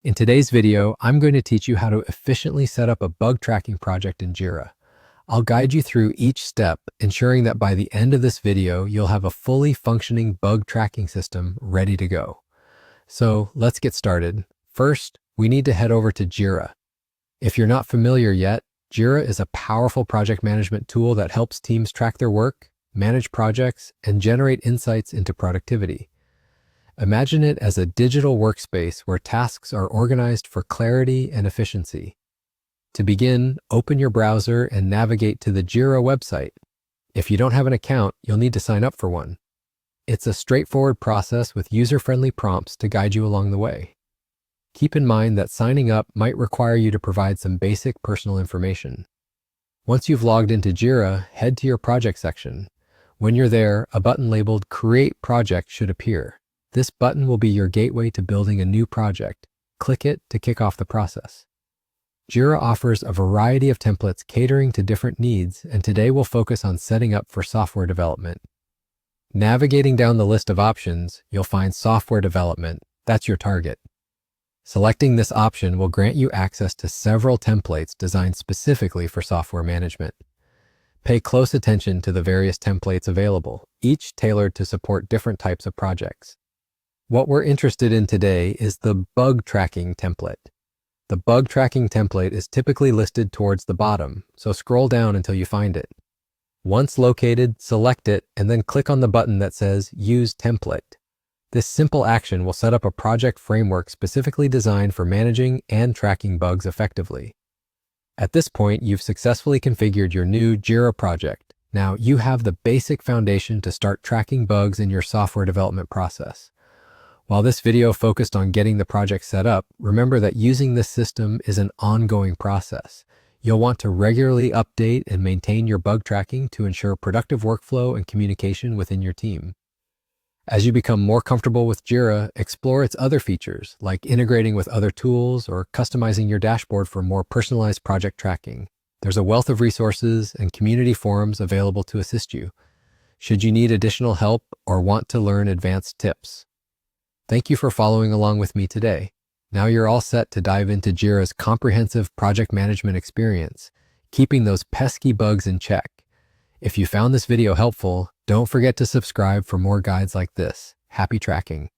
In today's video, I'm going to teach you how to efficiently set up a bug tracking project in Jira. I'll guide you through each step, ensuring that by the end of this video, you'll have a fully functioning bug tracking system ready to go. So let's get started. First, we need to head over to Jira. If you're not familiar yet, Jira is a powerful project management tool that helps teams track their work, manage projects, and generate insights into productivity. Imagine it as a digital workspace where tasks are organized for clarity and efficiency. To begin, open your browser and navigate to the Jira website. If you don't have an account, you'll need to sign up for one. It's a straightforward process with user-friendly prompts to guide you along the way. Keep in mind that signing up might require you to provide some basic personal information. Once you've logged into Jira, head to your project section. When you're there, a button labeled Create Project should appear. This button will be your gateway to building a new project. Click it to kick off the process. Jira offers a variety of templates catering to different needs, and today we'll focus on setting up for software development. Navigating down the list of options, you'll find software development. That's your target. Selecting this option will grant you access to several templates designed specifically for software management. Pay close attention to the various templates available, each tailored to support different types of projects. What we're interested in today is the bug tracking template. The bug tracking template is typically listed towards the bottom, so scroll down until you find it. Once located, select it, and then click on the button that says Use Template. This simple action will set up a project framework specifically designed for managing and tracking bugs effectively. At this point, you've successfully configured your new Jira project. Now you have the basic foundation to start tracking bugs in your software development process. While this video focused on getting the project set up, remember that using this system is an ongoing process. You'll want to regularly update and maintain your bug tracking to ensure productive workflow and communication within your team. As you become more comfortable with Jira, explore its other features, like integrating with other tools or customizing your dashboard for more personalized project tracking. There's a wealth of resources and community forums available to assist you, should you need additional help or want to learn advanced tips. Thank you for following along with me today. Now you're all set to dive into Jira's comprehensive project management experience, keeping those pesky bugs in check. If you found this video helpful, don't forget to subscribe for more guides like this. Happy tracking!